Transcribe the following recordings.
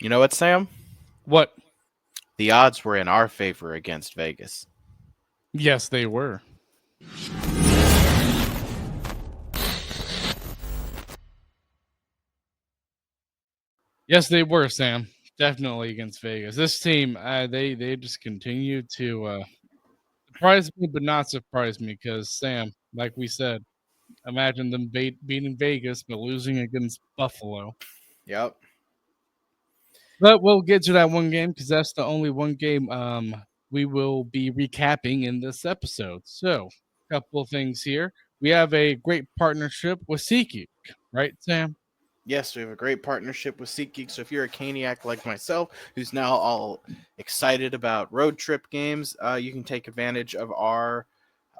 You know what, Sam? What? The odds were in our favor against Vegas. Yes, they were. Yes, they were, Sam. Definitely against Vegas. This team, they just continue to surprise me, but not surprise me because Sam, like we said, imagine them beating Vegas but losing against Buffalo. Yep. But we'll get to that one game because that's the only one game we will be recapping in this episode. So, a couple of things here. We have a great partnership with SeatGeek, right, Sam? Yes, we have a great partnership with SeatGeek. So if you're a Caniac like myself, who's now all excited about road trip games, you can take advantage of our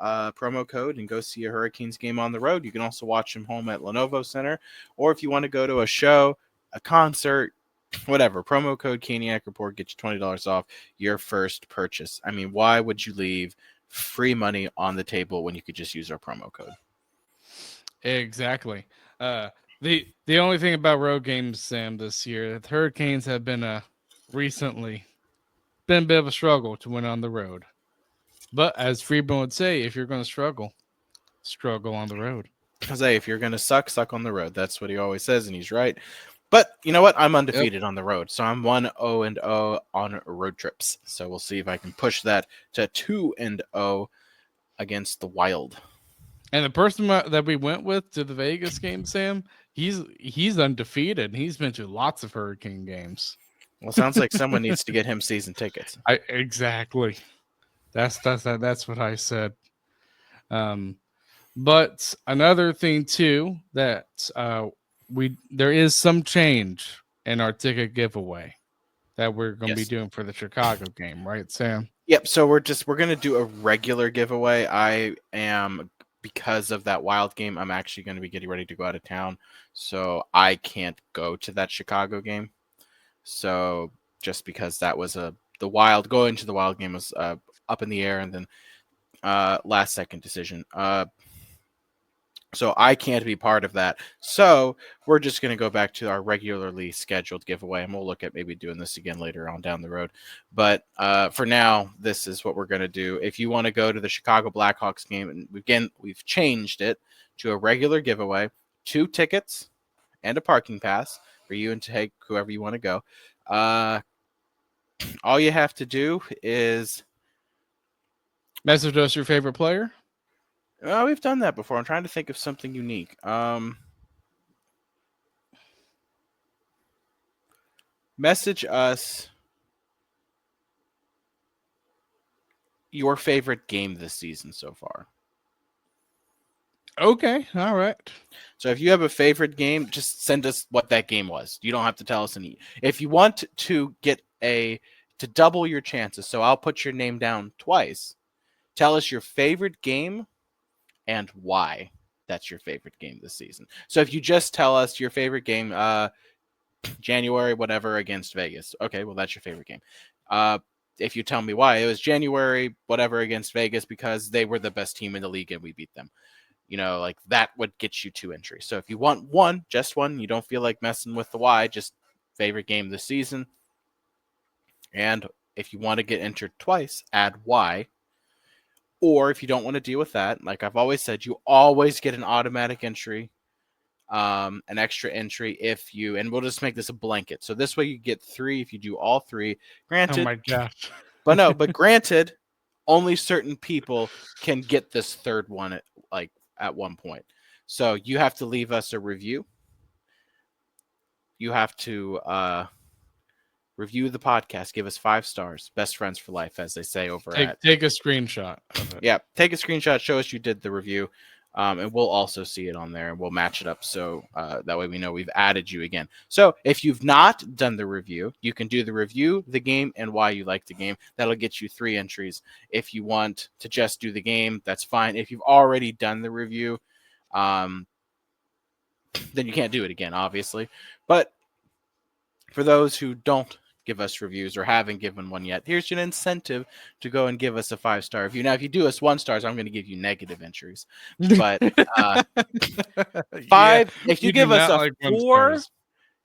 promo code and go see a Hurricanes game on the road. You can also watch them home at Lenovo Center, or if you want to go to a show, a concert, whatever. Promo code Caniac Report gets you $20 off your first purchase. I mean, why would you leave free money on the table when you could just use our promo code? Exactly. Uh, the only thing about road games, Sam, this year, the Hurricanes have been recently been a bit of a struggle to win on the road. But as Friedman would say, if you're going to struggle on the road. I say, if you're gonna suck, suck on the road. That's what he always says, and he's right. But you know what? I'm Yep. undefeated on the road, so I'm 1-0-0 on road trips. So we'll see if I can push that to 2-0 against the Wild. And the person that we went with to the Vegas game, Sam, he's undefeated. He's been to lots of Hurricane games. Well, sounds like someone needs to get him season tickets. I exactly. That's what I said. Um, but another thing too that there is some change in our ticket giveaway that we're going to be Yes. doing for the Chicago game, right, Sam? Yep. So we're gonna do a regular giveaway. I am because of that Wild game. I'm actually going to be getting ready to go out of town, so I can't go to that Chicago game. So just because that was the Wild going to the Wild game was up in the air, and then last second decision. So I can't be part of that. So we're just going to go back to our regularly scheduled giveaway, and we'll look at maybe doing this again later on down the road. But for now, this is what we're going to do. If you want to go to the Chicago Blackhawks game, and again, we've changed it to a regular giveaway, 2 tickets and a parking pass for you and to take whoever you want to go. All you have to do is Message us your favorite player. we've done that before. I'm trying to think of something unique. Message us your favorite game this season so far. Okay, all right. So if you have a favorite game, just send us what that game was. You don't have to tell us any. If you want to get to double your chances, so I'll put your name down twice. Tell us your favorite game and why that's your favorite game this season. So if you just tell us your favorite game, January whatever against Vegas, okay, well that's your favorite game. If you tell me why, it was January whatever against Vegas because they were the best team in the league and we beat them. Like that would get you 2 entries. So if you want one, just one, you don't feel like messing with the why, just favorite game this season. And if you want to get entered twice, add why. Or if you don't want to deal with that, like I've always said, you always get an automatic entry, an extra entry and we'll just make this a blanket. So this way you get 3 if you do all 3. Oh Granted, my gosh. but granted, only certain people can get this third one at one point. So you have to leave us a review. You have to review the podcast, give us 5 stars, best friends for life, as they say over at. Take a screenshot of it. Yeah, take a screenshot, show us you did the review, and we'll also see it on there, and we'll match it up so that way we know we've added you again. So if you've not done the review, you can do the review, the game, and why you like the game. That'll get you 3 entries. If you want to just do the game, that's fine. If you've already done the review, then you can't do it again, obviously. But for those who don't give us reviews or haven't given one yet, here's an incentive to go and give us a 5-star review. Now, if you do us 1 stars, I'm going to give you negative entries. But 5, Yeah, if you we do give us not a like 4, stars.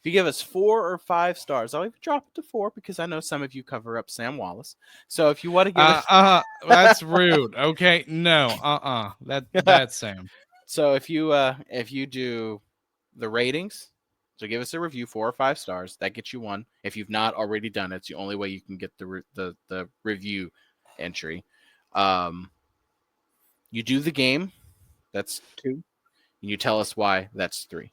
If you give us 4 or 5 stars, I'll even drop it to 4 because I know some of you cover up Sam Wallace. So if you want to give us, That's rude. Okay, no, that's Sam. so if you do the ratings, so give us a review 4 or 5 stars. That gets you 1. If you've not already done it, it's the only way you can get the review entry. You do the game. That's 2. And you tell us why. That's 3.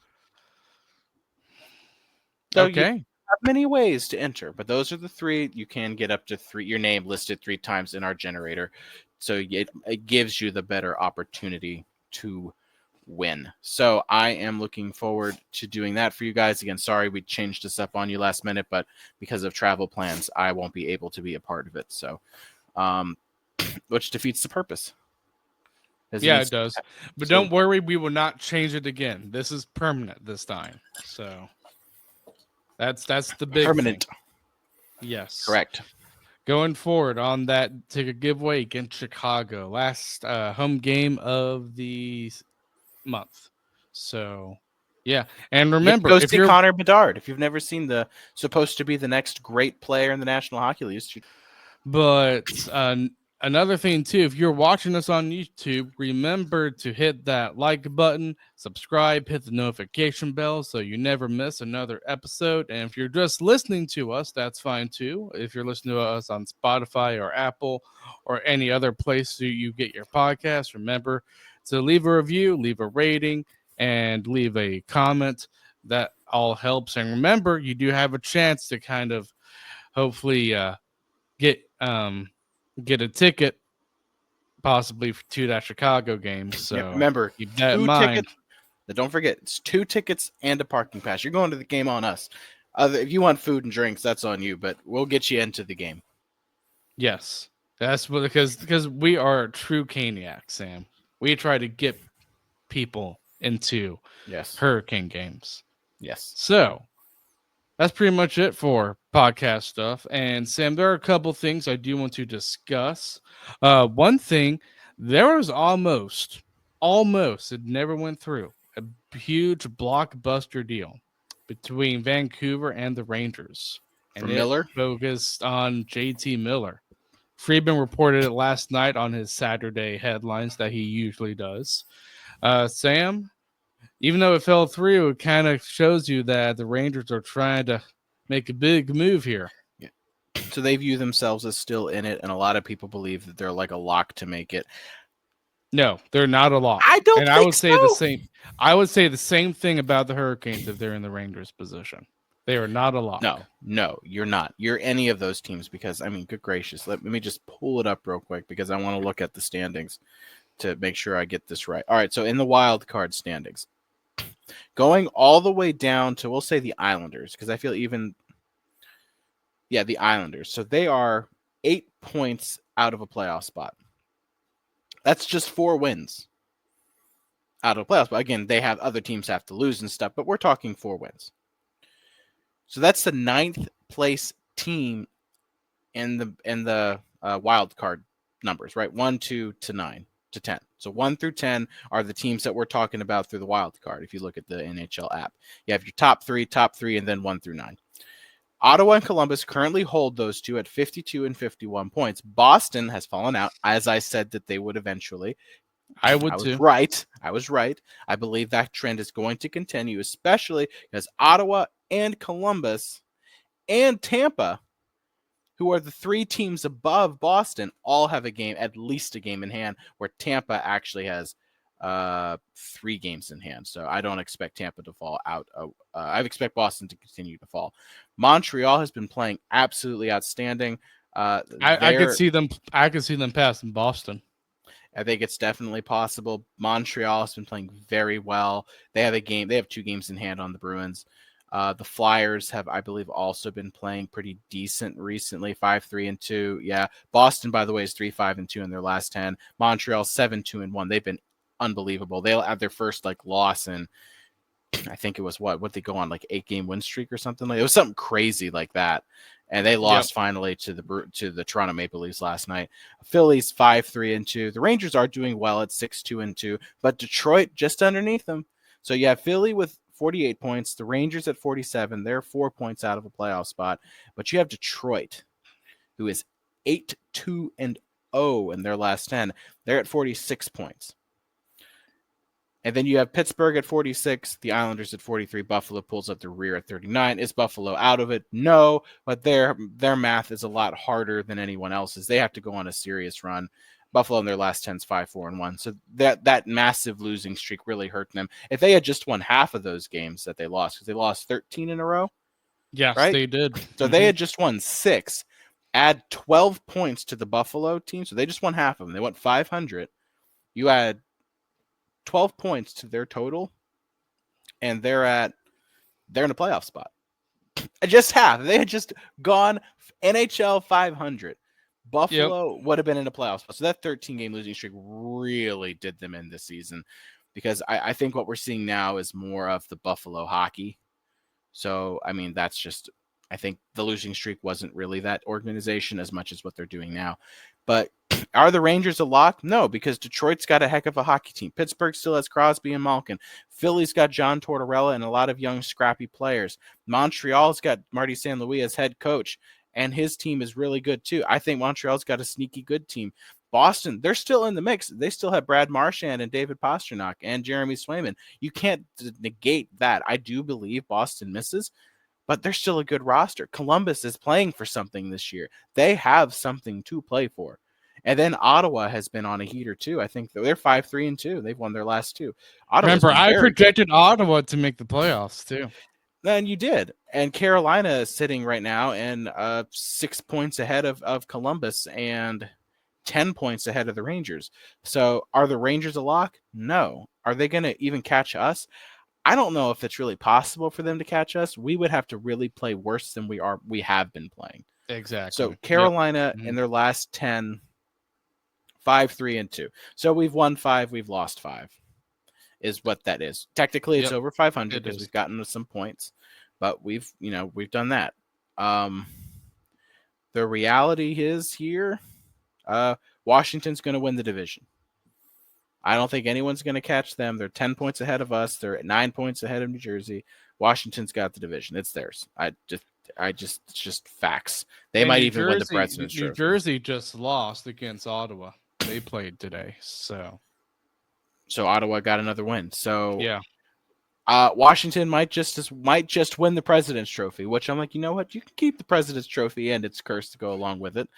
So you Okay. have many ways to enter, but those are the 3. You can get up to 3. Your name listed 3 times in our generator, so it gives you the better opportunity to win. So I am looking forward to doing that for you guys. Again, sorry we changed this up on you last minute, but because of travel plans, I won't be able to be a part of it. So, which defeats the purpose. Yeah, it does. But don't worry, we will not change it again. This is permanent this time. So that's the big permanent thing. Yes. Correct. Going forward on that ticket giveaway against Chicago, last home game of the month. So, yeah. And remember, go if see you're Connor Bedard, if you've never seen the supposed to be the next great player in the National Hockey League. But another thing too, if you're watching us on YouTube, remember to hit that like button, subscribe, hit the notification bell so you never miss another episode. And if you're just listening to us, that's fine too. If you're listening to us on Spotify or Apple or any other place you get your podcast, remember to leave a review, leave a rating, and leave a comment. That all helps. And remember, you do have a chance to kind of hopefully get a ticket possibly to that Chicago game. So yeah, remember, keep that in 2 mind. tickets. Don't forget, it's 2 tickets and a parking pass. You're going to the game on us. If you want food and drinks, that's on you, but we'll get you into the game. Yes, that's because we are true Caniacs, Sam. We try to get people into Hurricane games. Yes. So that's pretty much it for podcast stuff. And Sam, there are a couple things I do want to discuss. One thing, there was almost, it never went through, a huge blockbuster deal between Vancouver and the Rangers. For Miller? Focused on JT Miller. Friedman reported it last night on his Saturday headlines that he usually does. Sam, even though it fell through, it kind of shows you that the Rangers are trying to make a big move here. Yeah. So they view themselves as still in it, and a lot of people believe that they're like a lock to make it. No, they're not a lock. I don't think I would so. say the same. I would say the same thing about the Hurricanes if they're in the Rangers' position. They are not a lock. No, you're not. You're any of those teams because, I mean, good gracious. Let me just pull it up real quick because I want to look at the standings to make sure I get this right. All right, so in the wild card standings, going all the way down to, we'll say the Islanders, because I feel the Islanders. So they are 8 points out of a playoff spot. That's just 4 wins out of playoffs. But again, they have other teams have to lose and stuff, but we're talking 4 wins. So that's the 9th place team in the wild card numbers, right? 1, 2 to 9 to 10. So 1 through 10 are the teams that we're talking about through the wild card. If you look at the NHL app, you have your top three, and then 1 through 9. Ottawa and Columbus currently hold those two at 52 and 51 points. Boston has fallen out, as I said that they would eventually. I was right. I believe that trend is going to continue, especially because Ottawa and Columbus and Tampa, who are the 3 teams above Boston, all have at least a game in hand, where Tampa actually has 3 games in hand. So I don't expect Tampa to fall out. I expect Boston to continue to fall. Montreal has been playing absolutely outstanding. I could see them passing Boston. I think it's definitely possible. Montreal has been playing very well. They have 2 games in hand on the Bruins. The Flyers have, I believe, also been playing pretty decent recently, 5-3-2. Yeah, Boston, by the way, is 3-5-2 in their last 10. Montreal 7-2-1. They've been unbelievable. They'll have their first loss in, I think it was what they go on 8-game win streak or something it was something crazy like that. And they lost finally to the Toronto Maple Leafs last night. Phillies 5-3-2. The Rangers are doing well at 6-2-2, but Detroit just underneath them. So you have Philly with 48 points. The Rangers at 47. They're 4 points out of a playoff spot. But you have Detroit, who is 8-2-0 in their last 10. They're at 46 points. And then you have Pittsburgh at 46, the Islanders at 43. Buffalo pulls up the rear at 39. Is Buffalo out of it? No, but their math is a lot harder than anyone else's. They have to go on a serious run. Buffalo in their last 10 is 5-4-1. So that massive losing streak really hurt them. If they had just won half of those games that they lost, because they lost 13 in a row. Yes, right? they did. So they had just won 6. Add 12 points to the Buffalo team. So they just won half of them. They went 500. You add 12 points to their total, and they're in a playoff spot. Just half. They had just gone NHL 500. Buffalo would have been in a playoff spot. So that 13-game losing streak really did them in this season, because I think what we're seeing now is more of the Buffalo hockey. So, I mean, that's just, I think the losing streak wasn't really that organization as much as what they're doing now. But are the Rangers a lock? No, because Detroit's got a heck of a hockey team. Pittsburgh still has Crosby and Malkin. Philly's got John Tortorella and a lot of young, scrappy players. Montreal's got Marty St. Louis as head coach, and his team is really good too. I think Montreal's got a sneaky good team. Boston, they're still in the mix. They still have Brad Marchand and David Pastrnak and Jeremy Swayman. You can't negate that. I do believe Boston misses, but they're still a good roster. Columbus is playing for something this year. They have something to play for. And then Ottawa has been on a heater too. I think they're 5-3-2. They've won their last 2. Remember, I projected Ottawa to make the playoffs too. Then you did. And Carolina is sitting right now and 6 points ahead of Columbus and 10 points ahead of the Rangers. So are the Rangers a lock? No. Are they going to even catch us? I don't know if it's really possible for them to catch us. We would have to really play worse than we have been playing. Exactly. So Carolina in their last 10, 5-3-2. So we've won 5, we've lost 5. Is what that is. Technically, it's over 500 because we've gotten to some points, but we've done that. The reality is here, Washington's going to win the division. I don't think anyone's going to catch them. They're 10 points ahead of us. They're at 9 points ahead of New Jersey. Washington's got the division. It's theirs. It's just facts. They might even win the President's Trophy. New Jersey just lost against Ottawa. They played today, so Ottawa got another win. So yeah, Washington might just win the President's Trophy, which I'm like, you know what? You can keep the President's Trophy and its curse to go along with it.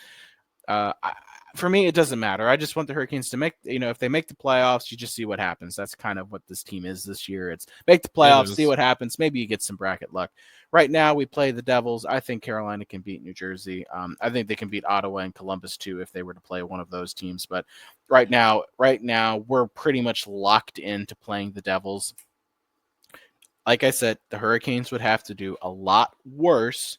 For me, it doesn't matter. I just want the Hurricanes to make, if they make the playoffs, you just see what happens. That's kind of what this team is this year. It's make the playoffs, see what happens. Maybe you get some bracket luck. Right now, we play the Devils. I think Carolina can beat New Jersey. I think they can beat Ottawa and Columbus too if they were to play one of those teams. But right now, we're pretty much locked into playing the Devils. Like I said, the Hurricanes would have to do a lot worse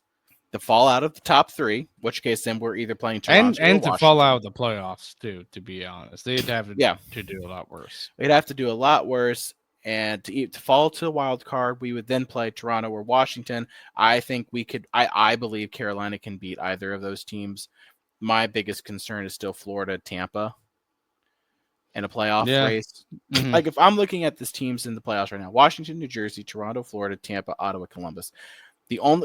to fall out of the top 3, which case then we're either playing Toronto and or to fall out of the playoffs too. To be honest, they'd have to do a lot worse. They'd have to do a lot worse, and to fall to the wild card, we would then play Toronto or Washington. I think we could. I believe Carolina can beat either of those teams. My biggest concern is still Florida, Tampa, in a playoff race. Mm-hmm. Like if I'm looking at these teams in the playoffs right now: Washington, New Jersey, Toronto, Florida, Tampa, Ottawa, Columbus.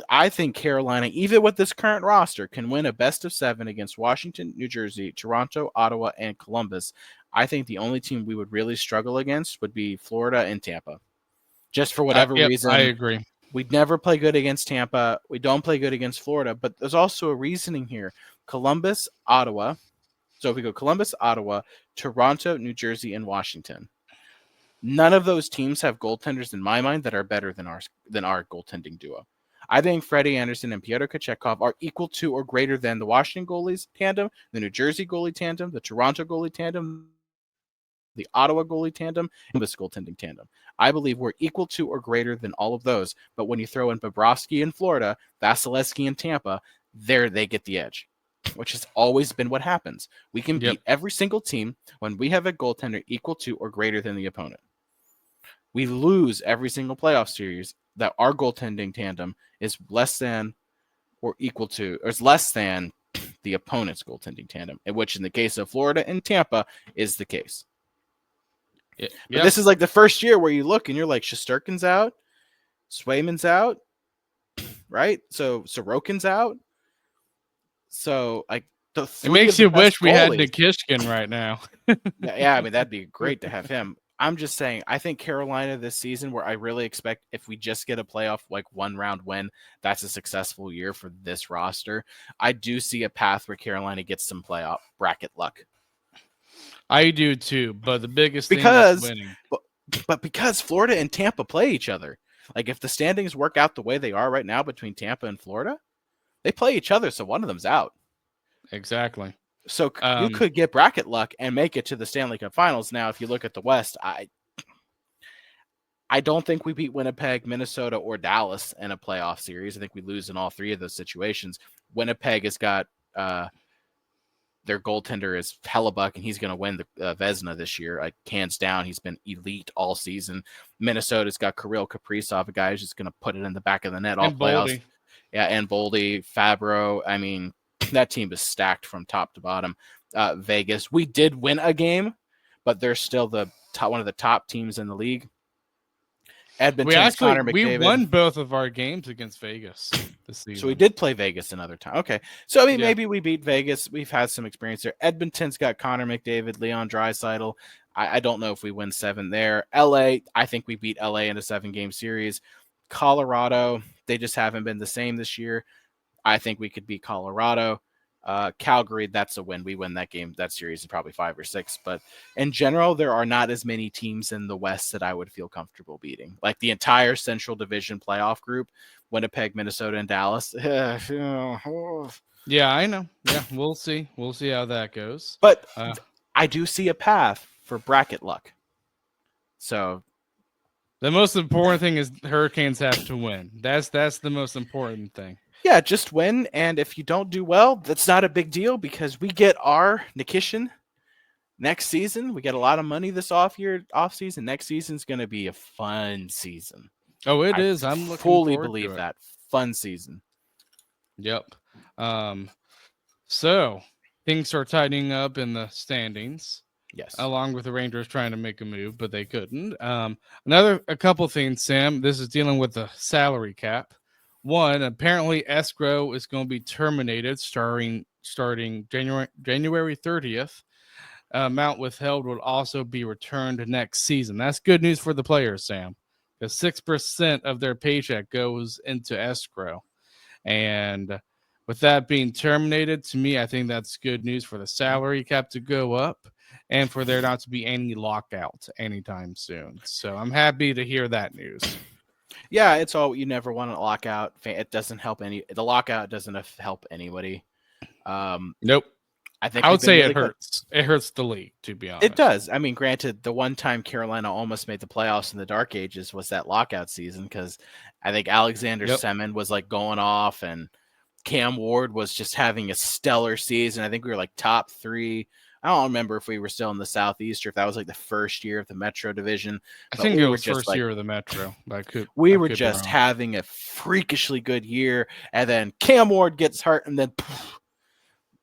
I think Carolina, even with this current roster, can win a best of 7 against Washington, New Jersey, Toronto, Ottawa, and Columbus. I think the only team we would really struggle against would be Florida and Tampa. Just for whatever reason. I agree. We'd never play good against Tampa. We don't play good against Florida, but there's also a reasoning here. Columbus, Ottawa. So if we go Columbus, Ottawa, Toronto, New Jersey, and Washington. None of those teams have goaltenders in my mind that are better than our goaltending duo. I think Freddie Andersen and Pyotr Kochetkov are equal to or greater than the Washington goalies tandem, the New Jersey goalie tandem, the Toronto goalie tandem, the Ottawa goalie tandem, and this goaltending tandem. I believe we're equal to or greater than all of those. But when you throw in Bobrovsky in Florida, Vasilevsky in Tampa, they get the edge, which has always been what happens. We can beat every single team when we have a goaltender equal to or greater than the opponent. We lose every single playoff series that our goaltending tandem is less than or equal to, or is less than the opponent's goaltending tandem, which in the case of Florida and Tampa is the case. But this is like the first year where you look and you're like, Shesterkin's out, Swayman's out, right? So Sorokin's out. So like the It three of makes the you best wish we had goalies. Nikishkin right now. Yeah, I mean that'd be great to have him. I'm just saying, I think Carolina this season, where I really expect if we just get a playoff like one round win, that's a successful year for this roster. I do see a path where Carolina gets some playoff bracket luck I do too, but the biggest thing is because, winning. but because Florida and Tampa play each other. Like if the standings work out the way they are right now between Tampa and Florida, they play each other, so one of them's out. Exactly. So you could get bracket luck and make it to the Stanley Cup Finals. Now, if you look at the West, I don't think we beat Winnipeg, Minnesota, or Dallas in a playoff series. I think we lose in all three of those situations. Winnipeg has got their goaltender is Hellebuck, and he's going to win the Vezina this year. Like hands down, he's been elite all season. Minnesota's got Kirill Kaprizov, a guy who's just going to put it in the back of the net all And playoffs. Boldy. Yeah, and Boldy, Fabro. I mean, that team is stacked from top to bottom. Vegas, we did win a game, but they're still one of the top teams in the league. Edmonton's Connor We McDavid. won both of our games against Vegas this season. So we did play Vegas another time. Okay. So I mean, Yeah. maybe we beat Vegas. We've had some experience there. Edmonton's got Connor McDavid, Leon Draisaitl. I don't know if we win 7 there. LA, I think we beat LA in a 7-game series. Colorado, they just haven't been the same this year. I think we could beat Colorado. Calgary, that's a win. We win that game. That series is probably 5 or 6. But in general, there are not as many teams in the West that I would feel comfortable beating. Like the entire Central Division playoff group, Winnipeg, Minnesota, and Dallas. Yeah, I know. Yeah, we'll see. We'll see how that goes. But I do see a path for bracket luck. So the most important thing is Hurricanes have to win. That's the most important thing. Yeah, just win. And if you don't do well, that's not a big deal because we get our Nikishin next season. We get a lot of money this off season. Next season's going to be a fun season. Oh, it is. I'm looking fully forward believe to that. Fun season. Yep. So things are tightening up in the standings. Yes. Along with the Rangers trying to make a move, but they couldn't. A couple things, Sam. This is dealing with the salary cap. One, apparently escrow is going to be terminated starting January 30th. Amount withheld will also be returned next season. That's good news for the players, Sam, because 6% of their paycheck goes into escrow. And with that being terminated, to me, I think that's good news for the salary cap to go up and for there not to be any lockout anytime soon. So I'm happy to hear that news. Yeah, it's all you never want a lockout. It doesn't help the lockout doesn't help anybody. Nope. I would say it hurts. It hurts the league, to be honest. It does. I mean, granted, the one time Carolina almost made the playoffs in the Dark Ages was that lockout season because I think Alexander Semin was like going off and Cam Ward was just having a stellar season. I think we were like top 3. I don't remember if we were still in the Southeast or if that was like the first year of the Metro Division. I think it was first year of the Metro. We were just having a freakishly good year, and then Cam Ward gets hurt, and then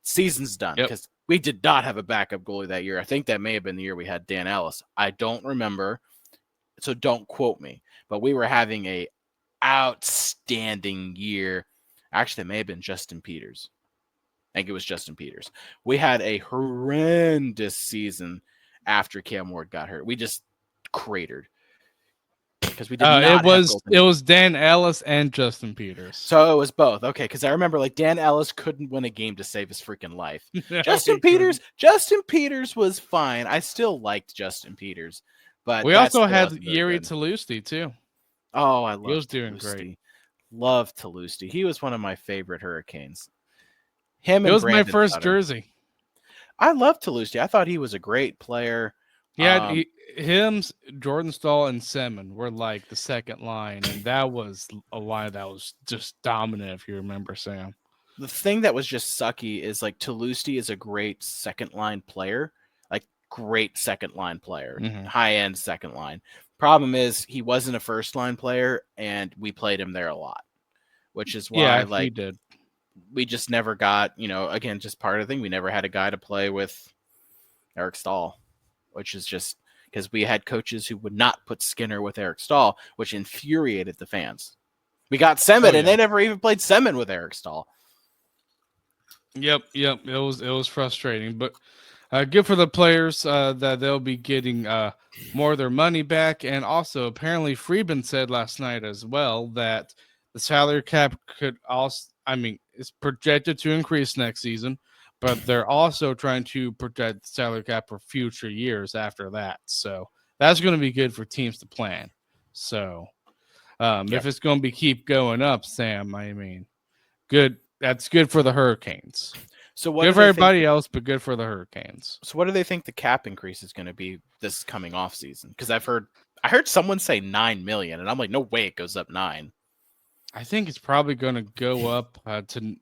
season's done because we did not have a backup goalie that year. I think that may have been the year we had Dan Ellis. I don't remember, so don't quote me. But we were having a outstanding year. Actually, it may have been Justin Peters. I think it was Justin Peters. We had a horrendous season after Cam Ward got hurt. We just cratered because we did not. It was Dan Ellis and Justin Peters. So it was both. Okay, because I remember like Dan Ellis couldn't win a game to save his freaking life. No, Justin Peters was fine. I still liked Justin Peters, but we also had Yuri Talusti too. Oh, I love. He was doing great. Love Talusti. He was one of my favorite Hurricanes. It was my first jersey. I love Talusti. I thought he was a great player. Yeah, Jordan Stahl, and Semin were like the second line, and that was a line that was just dominant. If you remember, Sam. The thing that was just sucky is like Talusti is a great second line player, high end second line. Problem is he wasn't a first line player, and we played him there a lot, which is why we did. We just never got, again, just part of the thing. We never had a guy to play with Eric Stahl, which is just because we had coaches who would not put Skinner with Eric Stahl, which infuriated the fans. We got Semin, and they never even played Semin with Eric Stahl. Yep. It was frustrating, but good for the players that they'll be getting more of their money back. And also, apparently, Friedman said last night as well that the salary cap could also, it's projected to increase next season, but they're also trying to project the salary cap for future years after that. So that's going to be good for teams to plan. So if it's going to be keep going up, Sam, good. That's good for the Hurricanes. So what good for everybody else, but good for the Hurricanes. So what do they think the cap increase is going to be this coming off season? Because I heard someone say 9 million, and I'm like, no way, it goes up 9. I think it's probably going to go up to.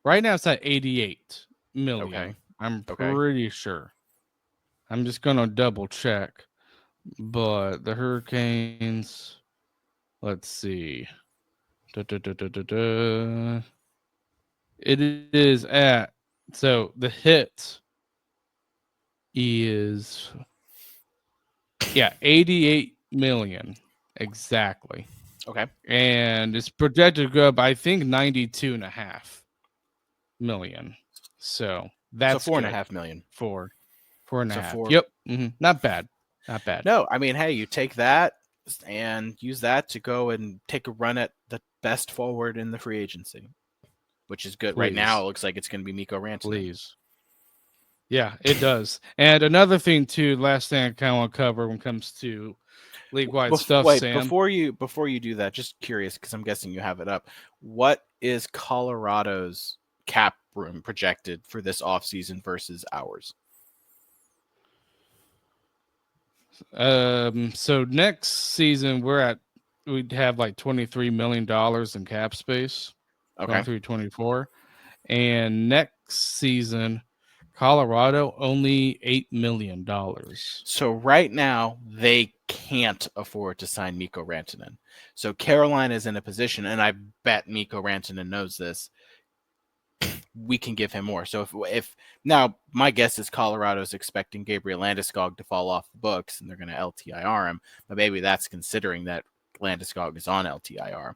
Right now, it's at 88 million. Okay. I'm pretty sure. I'm just going to double check, but the Hurricanes. Let's see. It is at, so the hit is 88 million exactly. Okay. And it's projected to go up, I think, 92.5 million. So that's 4.5 million. 4.5. Yep. Mm-hmm. Not bad. No, hey, you take that and use that to go and take a run at the best forward in the free agency, which is good. Please. Right now, it looks like it's going to be Mikko Rantanen. Please. Yeah, it does. And another thing, too, last thing I kind of want to cover when it comes to league-wide stuff, Sam. Before you do that, just curious, because I'm guessing you have it up. What is Colorado's cap room projected for this offseason versus ours? So next season we'd have like $23 million in cap space. Okay. Through 24. And next season, Colorado only $8 million. So right now they can't afford to sign Mikko Rantanen. So Carolina is in a position, and I bet Mikko Rantanen knows this, we can give him more. So if now my guess is Colorado's expecting Gabriel Landeskog to fall off the books and they're going to LTIR him, but maybe that's considering that Landeskog is on LTIR.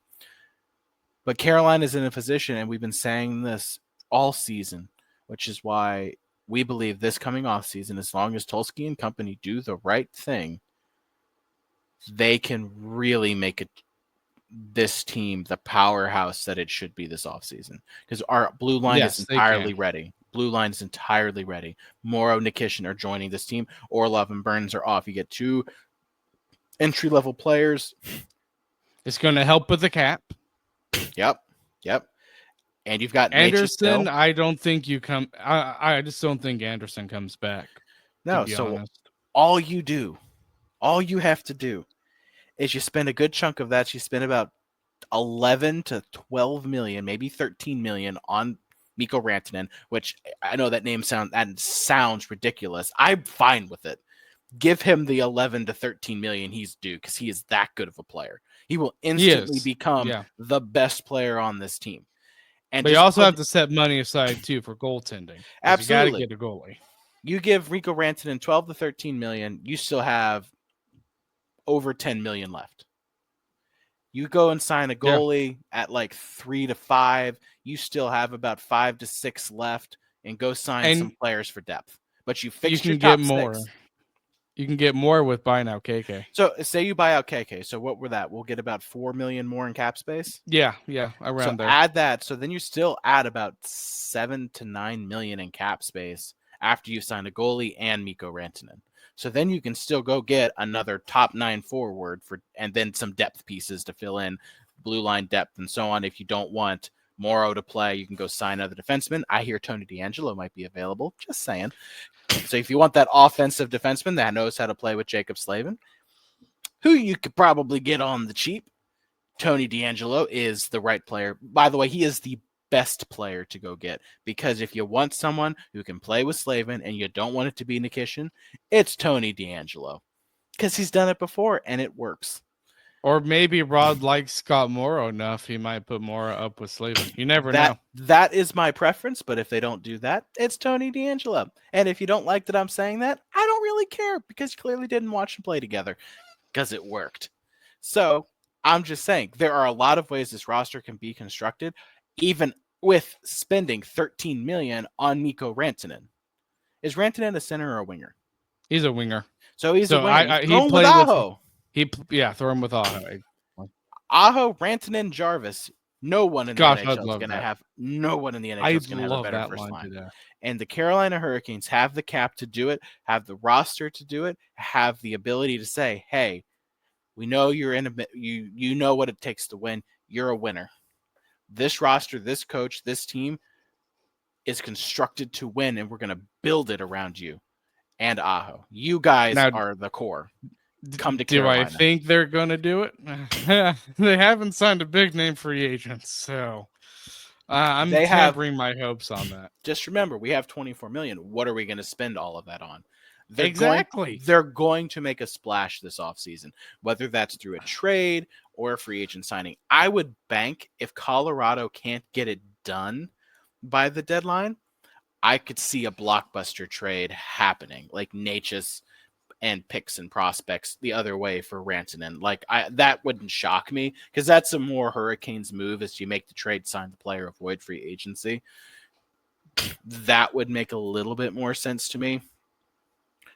But Carolina's in a position, and we've been saying this all season, which is why we believe this coming off season, as long as Tulsky and company do the right thing, they can really make this team the powerhouse that it should be this offseason. Because our blue line is entirely ready. Blue line is entirely ready. Morrow, Nikishin are joining this team. Orlov and Burns are off. You get 2 entry-level players. It's going to help with the cap. Yep. And you've got Andersen. I don't think you come. I just don't think Andersen comes back. No, so honest. all you have to do is you spend a good chunk of that. You spend about 11 to 12 million, maybe 13 million on Mikko Rantanen, which I know that name sounds ridiculous. I'm fine with it. Give him the 11 to 13 million he's due, because he is that good of a player. He will instantly become the best player on this team. But you also have to set money aside too for goaltending. Absolutely, you got to get a goalie. You give Mikko Rantanen 12 to 13 million, you still have over 10 million left. You go and sign a goalie at like 3 to 5, you still have about 5 to 6 left, and go sign some players for depth. But you fixed your top 6. You can get more with buying out KK. So say you buy out KK. So what were that? We'll get about 4 million more in cap space. Yeah, around there. Add that. So then you still add about 7 to 9 million in cap space after you sign a goalie and Mikko Rantanen. So then you can still go get another top 9 forward and then some depth pieces to fill in blue line depth and so on. If you don't want Morrow to play, you can go sign other defensemen. I hear Tony DeAngelo might be available. Just saying. So if you want that offensive defenseman that knows how to play with Jacob Slavin, who you could probably get on the cheap, Tony DeAngelo is the right player. By the way, he is the best player to go get, because if you want someone who can play with Slavin and you don't want it to be Nikishin, it's Tony DeAngelo, because he's done it before and it works. Or maybe Rod likes Scott Morrow enough, he might put Morrow up with Slavin. You never know. That is my preference, but if they don't do that, it's Tony D'Angelo. And if you don't like that I'm saying that, I don't really care because you clearly didn't watch them play together because it worked. So I'm just saying there are a lot of ways this roster can be constructed, even with spending $13 million on Mikko Rantanen. Is Rantanen a center or a winger? He's a winger. So he's a winger. He with played Aho. Throw him with Aho. Aho, Rantanen, Jarvis. No one in the NHL is going to have. No one in the NHL is going to have a better first line. And the Carolina Hurricanes have the cap to do it, have the roster to do it, have the ability to say, "Hey, we know you're in a you know what it takes to win. You're a winner. This roster, this coach, this team is constructed to win, and we're going to build it around you and Aho. You guys are the core." Come to Carolina. Do I think they're going to do it? They haven't signed a big name free agent, so I'm tempering my hopes on that. Just remember, we have $24 million. What are we going to spend all of that on? They're going to make a splash this offseason, whether that's through a trade or a free agent signing. I would bank if Colorado can't get it done by the deadline, I could see a blockbuster trade happening, like Natchez and picks and prospects the other way for Rantanen. That wouldn't shock me because that's a more Hurricanes move as you make the trade, sign the player, avoid free agency. That would make a little bit more sense to me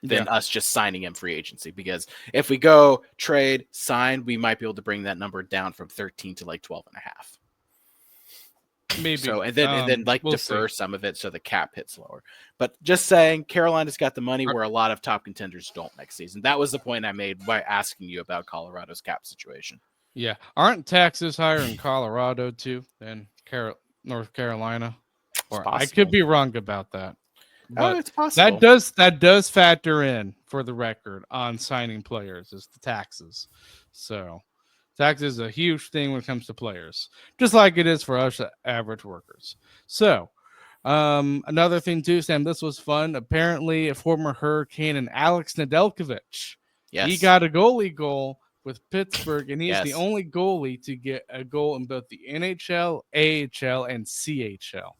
than us just signing him free agency, because if we go trade, sign, we might be able to bring that number down from 13 to like 12 and a half. Maybe. So and then we'll defer some of it so the cap hits lower. But just saying, Carolina's got the money where a lot of top contenders don't next season. That was the point I made by asking you about Colorado's cap situation. Yeah. Aren't taxes higher in Colorado too than North Carolina? Or I could be wrong about that. But it's possible. That does factor in, for the record, on signing players, is the taxes. So taxes is a huge thing when it comes to players, just like it is for us average workers. So another thing too, Sam, this was fun. Apparently a former Hurricane and Alex Nedeljkovic, he got a goalie goal with Pittsburgh, and he's the only goalie to get a goal in both the NHL, AHL, and CHL.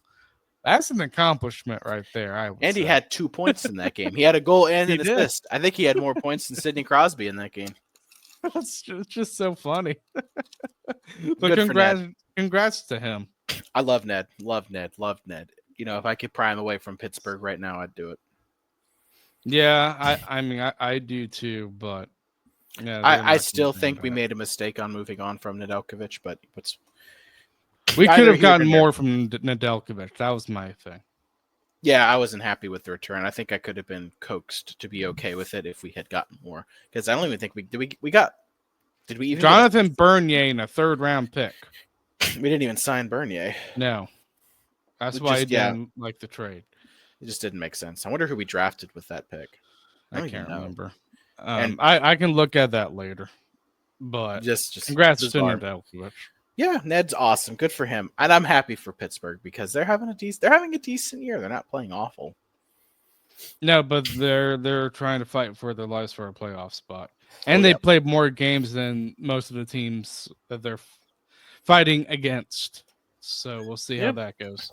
That's an accomplishment right there. And he had 2 points in that game. He had a goal and an assist. I think he had more points than Sidney Crosby in that game. That's just so funny. But congrats to him. I love Ned. Love Ned. You know, if I could pry him away from Pittsburgh right now, I'd do it. Yeah, I mean, I do too, but yeah, I still think we made a mistake on moving on from Nedeljkovic, but we could have gotten more from Nedeljkovic. That was my thing. Yeah, I wasn't happy with the return. I think I could have been coaxed to be okay with it if we had gotten more. Because I don't even think did we even Jonathan Bernier in a 3rd round pick. We didn't even sign Bernier. No. That's why I didn't like the trade. It just didn't make sense. I wonder who we drafted with that pick. I can't remember. I can look at that later. But just congrats to Nedeljkovic. Yeah, Ned's awesome. Good for him. And I'm happy for Pittsburgh because they're having a decent year. They're not playing awful. No, but they're trying to fight for their lives for a playoff spot. And they played more games than most of the teams that they're fighting against. So we'll see how that goes.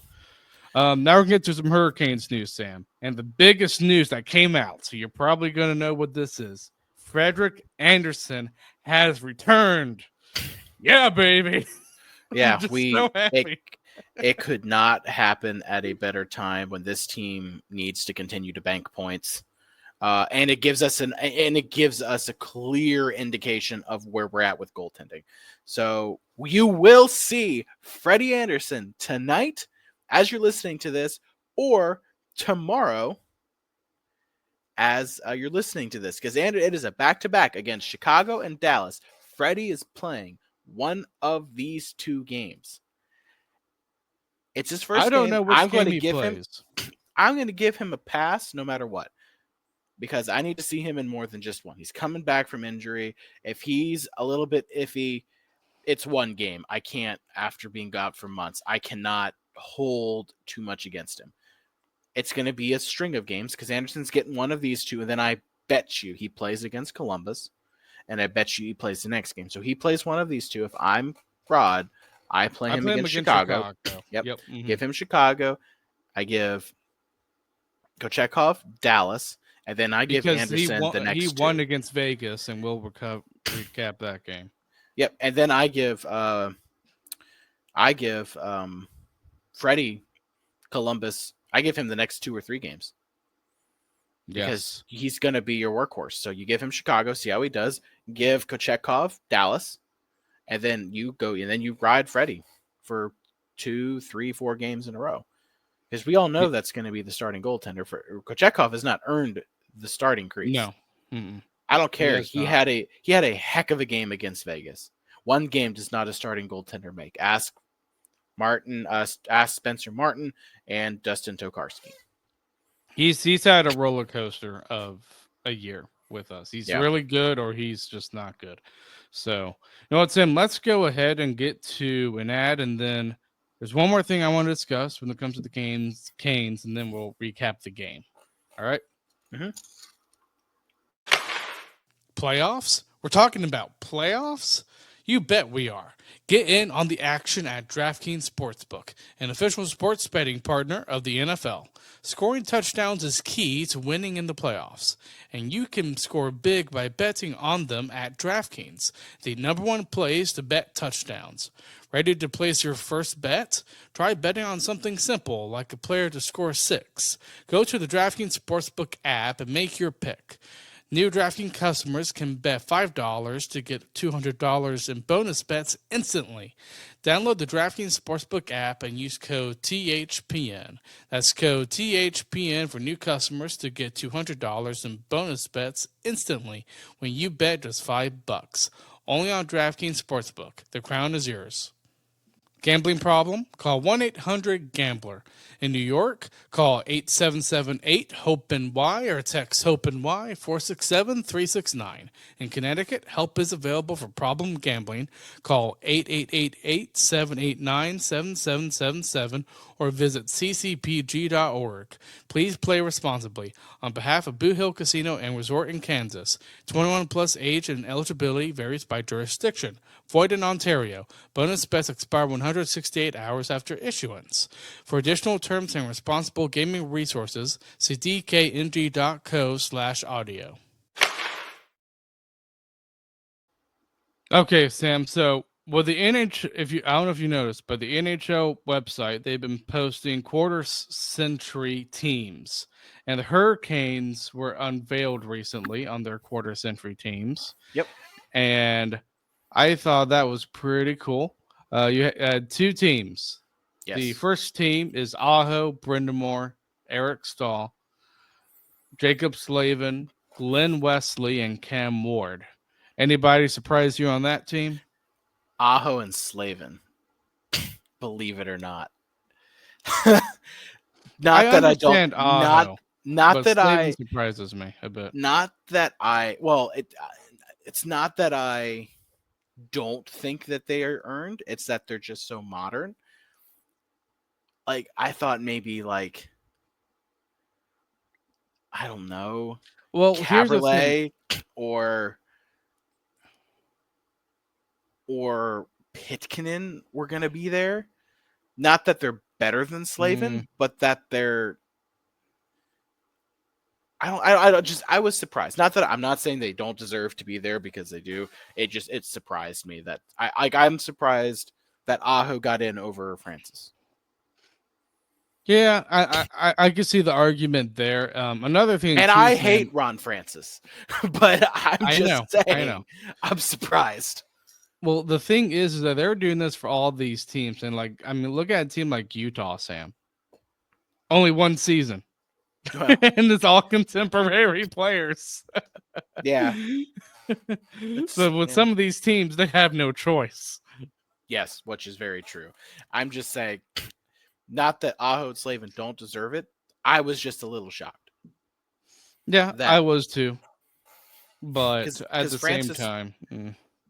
Now we're going to get to some Hurricanes news, Sam. And the biggest news that came out, so you're probably going to know what this is. Frederick Andersen has returned. Yeah, baby. Yeah, it could not happen at a better time when this team needs to continue to bank points. And it gives us a clear indication of where we're at with goaltending. So you will see Freddie Andersen tonight as you're listening to this, or tomorrow as you're listening to this, because it is a back-to-back against Chicago and Dallas. Freddie is playing one of these 2 games. It's his first game. I don't know which game he plays. I'm going to give him a pass no matter what, because I need to see him in more than just one. He's coming back from injury. If he's a little bit iffy, it's one game. I can't, after being out for months, I cannot hold too much against him. It's going to be a string of games because Anderson's getting one of these 2, and then I bet you he plays against Columbus, and I bet you he plays the next game. So he plays one of these two. If I'm Rod, I play him against Chicago. Yep. Mm-hmm. Give him Chicago. I give Kochetkov Dallas, and then I give Andersen the next he won two. against Vegas, and we'll recap that game. Yep, and then I give Freddie Columbus. I give him the next 2 or 3 games because he's going to be your workhorse. So you give him Chicago, see how he does. Give Kochetkov Dallas, and then you ride Freddie for 2, 3, 4 games in a row. Because we all know that's going to be the starting goaltender. For Kochetkov has not earned the starting crease. No, I don't care. He had a heck of a game against Vegas. One game does not a starting goaltender make. Ask Spencer Martin and Dustin Tokarski. He's had a roller coaster of a year with us. He's really good, or he's just not good. So, you know what, Tim? Let's go ahead and get to an ad, and then there's one more thing I want to discuss when it comes to the Canes, and then we'll recap the game. All right? Mm-hmm. Playoffs? We're talking about playoffs? You bet we are. Get in on the action at DraftKings Sportsbook, an official sports betting partner of the NFL. Scoring touchdowns is key to winning in the playoffs, and you can score big by betting on them at DraftKings, the #1 place to bet touchdowns. Ready to place your first bet? Try betting on something simple, like a player to score 6. Go to the DraftKings Sportsbook app and make your pick. New DraftKings customers can bet $5 to get $200 in bonus bets instantly. Download the DraftKings Sportsbook app and use code THPN. That's code THPN for new customers to get $200 in bonus bets instantly when you bet just $5. Only on DraftKings Sportsbook. The crown is yours. Gambling problem? Call 1-800-GAMBLER. In New York, call 877-8-HOPE-NY or text HOPE-NY 467-369. In Connecticut, help is available for problem gambling. Call 888-789-7777 or visit ccpg.org. Please play responsibly. On behalf of Boot Hill Casino and Resort in Kansas, 21 plus age and eligibility varies by jurisdiction. Void in Ontario. Bonus bets expire 168 hours after issuance. For additional terms and responsible gaming resources, see dkng.co/audio. Okay, Sam. So, well, the I don't know if you noticed, but the NHL website, they've been posting quarter-century teams, and the Hurricanes were unveiled recently on their quarter-century teams. Yep. And I thought that was pretty cool. You had 2 teams. Yes. The first team is Aho, Brindamore, Eric Stahl, Jacob Slavin, Glenn Wesley, and Cam Ward. Anybody surprise you on that team? Aho and Slavin. Believe it or not. Not I that I don't. understand Aho, not that Slavin surprises me a bit. Not that I. Well, it's not that I don't think that they are earned. It's that they're just so modern. Like, I thought maybe, like, I don't know. Well, here's the thing. or Pitkanen were going to be there. Not that they're better than Slavin, but that they're. I was surprised. Not that I'm not saying they don't deserve to be there, because they do. It surprised me that I'm surprised that Aho got in over Francis. Yeah, I can see the argument there. Another thing, and I hate Ron Francis, but I'm just saying, I know. I'm surprised. Well, the thing is that they're doing this for all these teams, and look at a team like Utah, Sam. Only 1 season, well, and it's all contemporary players. Yeah. So with some of these teams, they have no choice. Yes, which is very true. I'm just saying. Not that Aho and Slavin don't deserve it. I was just a little shocked. Yeah, I was too. But at the same time.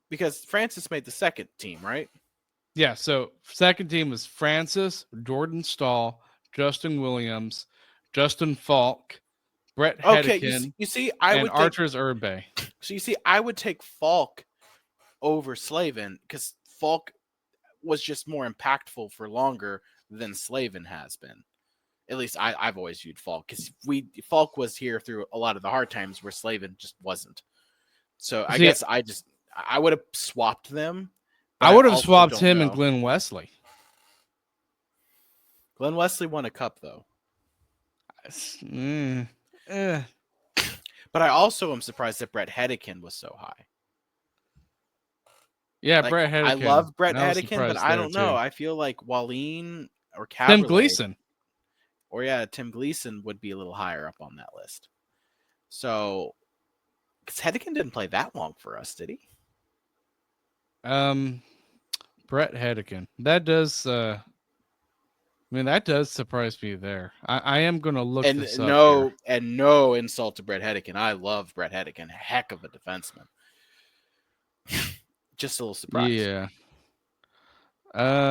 Because Francis made the second team, right? Yeah, so second team was Francis, Jordan Stahl, Justin Williams, Justin Falk, Brett Hedican, you see, and Arturs Urbe. So you see, I would take Falk over Slavin because Falk was just more impactful for longer than Slavin has been. At least I've always viewed Falk because Falk was here through a lot of the hard times where Slavin just wasn't. So I See, guess I would have swapped them, but I I would have also swapped don't him and know. Glenn Wesley. Glenn Wesley won a cup though, Eh. but I also am surprised that Brett Hedican was so high. Yeah, Like Brett I Hedican. love Brett I was Hedican, but surprised I there don't know. too. I feel like Wallin or Tim Caberlet Gleason. or Tim Gleason would be a little higher up on that list. So, because Hedican didn't play that long for us, did he? Brett Hedican. That does. That does surprise me there. I am gonna look this up here. No insult to Brett Hedican. I love Brett Hedican. Heck of a defenseman. Just a little surprised. Yeah.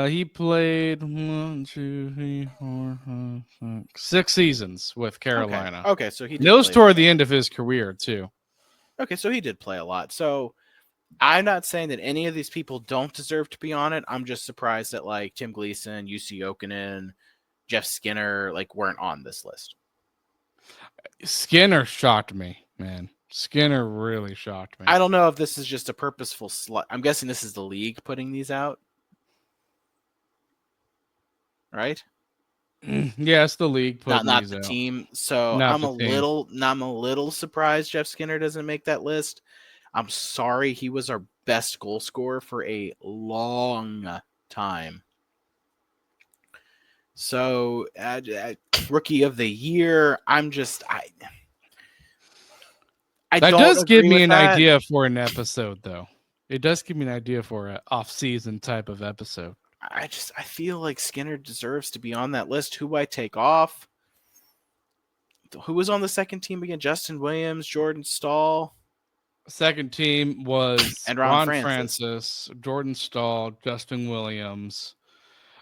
He played 1, 2, 3, 4, 5, 6 seasons with Carolina. Okay, so he did. Those toward the end of his career too. Okay, so he did play a lot. So I'm not saying that any of these people don't deserve to be on it. I'm just surprised that like Tim Gleason, UC Jokinen, Jeff Skinner weren't on this list. Skinner shocked me, man. Skinner really shocked me. I don't know if this is just a purposeful I'm guessing this is the league putting these out. Right? Yeah, it's the league putting not these the out. team. So Not I'm the a team. little surprised Jeff Skinner doesn't make that list. I'm sorry, he was our best goal scorer for a long time. So rookie of the year, that does give me an that. idea for an episode, though. It does give me an idea for an off-season type of episode. I feel like Skinner deserves to be on that list. Who I take off? Who was on the second team again? Justin Williams, Jordan Stahl. Second team was and Ron Francis, Jordan Stahl, Justin Williams.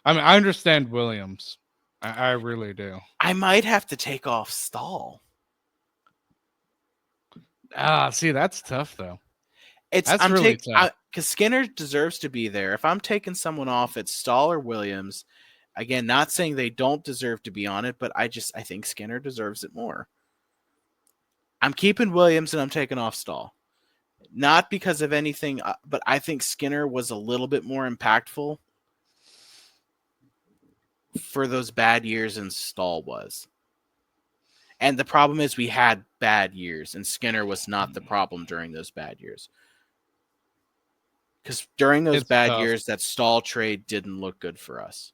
I understand Williams. I really do. I might have to take off Stahl. See, that's tough though. That's really tough because Skinner deserves to be there. If I'm taking someone off, it's Stahl or Williams. Again, not saying they don't deserve to be on it, but I think Skinner deserves it more. I'm keeping Williams and I'm taking off Stahl. Not because of anything, but I think Skinner was a little bit more impactful for those bad years than Stahl was. And the problem is we had bad years, and Skinner was not the problem during those bad years. Because during those bad years, that Stahl trade didn't look good for us.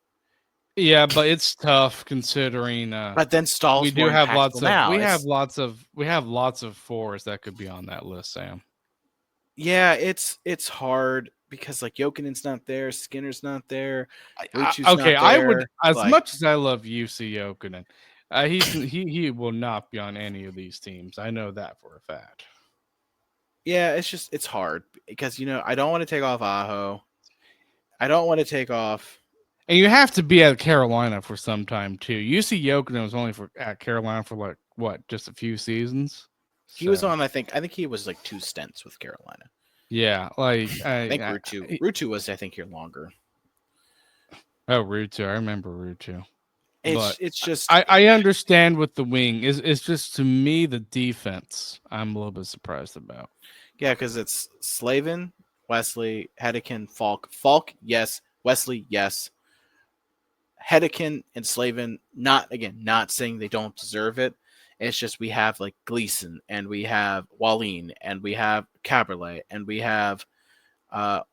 Yeah, but it's tough considering. But then Stahl's we do have lots of now. we have lots of fours that could be on that list, Sam. Yeah, it's hard because Jokinen's not there, Skinner's not there. Okay, not there. I would much as I love UC Jokinen, he will not be on any of these teams. I know that for a fact. Yeah, it's hard because I don't want to take off Aho. I don't want to take off. And you have to be at Carolina for some time too. UC Jokinen was only at Carolina for just a few seasons. He was on. I think he was 2 stints with Carolina. Yeah, I think Rutu was here longer. Oh, Rutu, I remember Rutu. It's just I understand with the wing. It's just to me the defense I'm a little bit surprised about. Yeah, because it's Slavin, Wesley, Hedican, Falk, yes. Wesley, yes. Hedican and Slavin, not saying they don't deserve it. It's just we have Gleason and we have Wallin and we have Caberlet and we have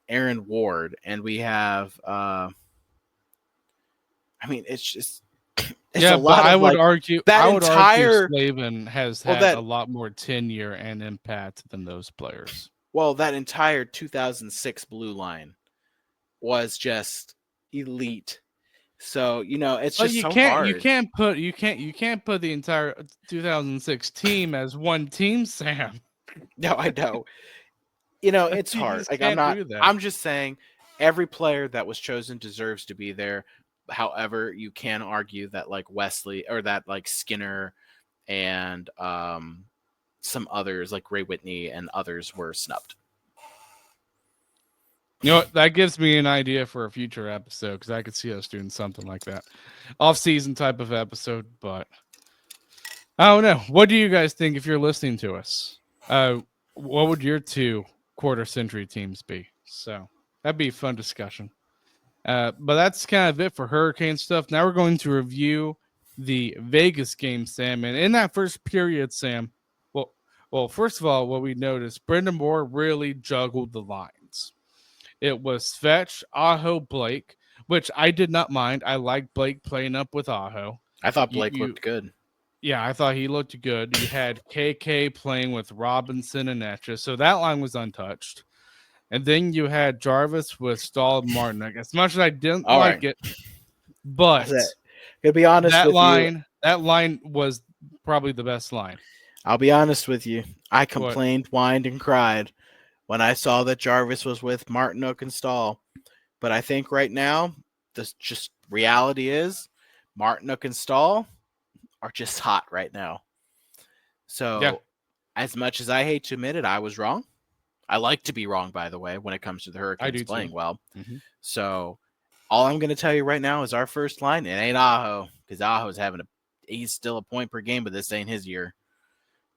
Aaron Ward and we have it's just a lot. But I would argue Slavin has had a lot more tenure and impact than those players. Well, that entire 2006 blue line was just elite. So it's just so hard. You can't put the entire 2006 team as one team, Sam. No, I know. It's hard. I'm just saying every player that was chosen deserves to be there. However, you can argue that Wesley or that Skinner and some others like Ray Whitney and others were snubbed. You know what? That gives me an idea for a future episode because I could see us doing something like that. Off-season type of episode, but I don't know. What do you guys think if you're listening to us? What would your 2 quarter-century teams be? So that'd be a fun discussion. But that's kind of it for Hurricane stuff. Now we're going to review the Vegas game, Sam. And in that first period, Sam, well, first of all, what we noticed, Brendan Moore really juggled the lines. It was Fetch, Aho, Blake, which I did not mind. I liked Blake playing up with Aho. I thought Blake looked good. Yeah, I thought he looked good. You had KK playing with Robinson and Etcha, so that line was untouched. And then you had Jarvis with Stahl and Martin. As much as I didn't like it, but to be honest, that line was probably the best line. I'll be honest with you. I complained, whined, and cried when I saw that Jarvis was with Martinook and Stahl. But I think right now, this just reality is Martinook and Stahl are just hot right now. So as much as I hate to admit it, I was wrong. I like to be wrong, by the way, when it comes to the Hurricanes playing well. Mm-hmm. So all I'm going to tell you right now is our first line. It ain't Aho, because Aho's he's still a point per game, but this ain't his year.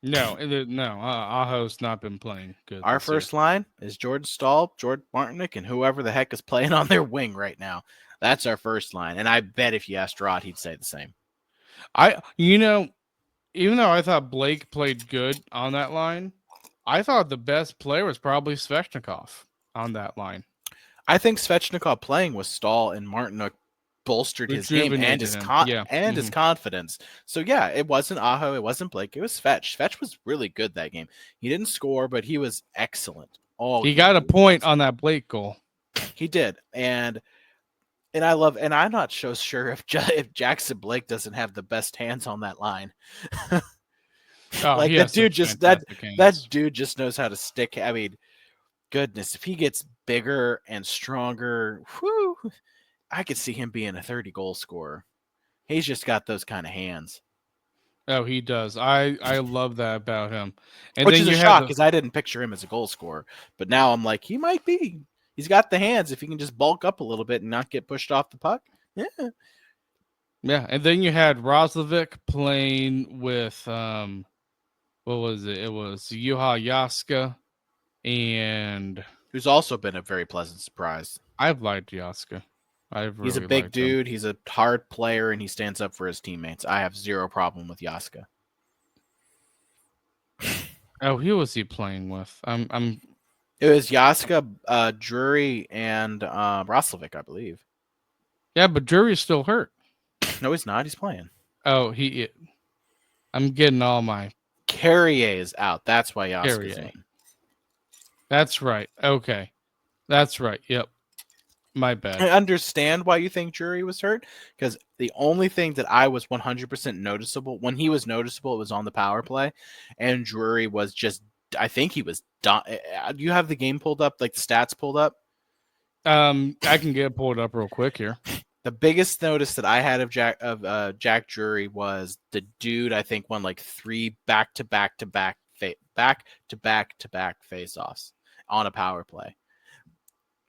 No, Aho's not been playing good. Our first line is Jordan Stahl, Jordan Martinick, and whoever the heck is playing on their wing right now. That's our first line. And I bet if you asked Rod, he'd say the same. Even though I thought Blake played good on that line, I thought the best player was probably Svechnikov on that line. I think Svechnikov playing with Stahl and Martinook bolstered his game and his his confidence. So yeah, it wasn't Aho, it wasn't Blake, it was Svetch. Svetch was really good that game. He didn't score, but he was excellent. He got a point on that Blake goal. He did, and I'm not so sure if Jackson Blake doesn't have the best hands on that line. That dude just knows how to stick. I mean, goodness, if he gets bigger and stronger, I could see him being a 30-goal scorer. He's just got those kind of hands. Oh, he does. I love that about him. And which is a shock because I didn't picture him as a goal scorer. But now I'm like, he might be. He's got the hands if he can just bulk up a little bit and not get pushed off the puck. Yeah. Yeah, and then you had Roslovic playing with what was it? It was Juha Jaska, and who's also been a very pleasant surprise. I've liked Jaska. He's a big dude. He's a hard player, and he stands up for his teammates. I have zero problem with Jaska. Oh, who was he playing with? It was Jaska, Drury, and Roslovic, I believe. Yeah, but Drury's still hurt. No, he's not. He's playing. Oh, I'm getting all my... Carrier is out. That's why Jaska's in. That's right. Okay. That's right. Yep. My bad. I understand why you think Drury was hurt, because the only thing that I was 100% noticeable, when he was noticeable, it was on the power play, and Drury was just, I think he was done. Do you have the game pulled up, like the stats pulled up? I can get it pulled up real quick here. The biggest notice that I had of Jack Drury was the dude, I think, won like 3 back-to-back face-offs on a power play.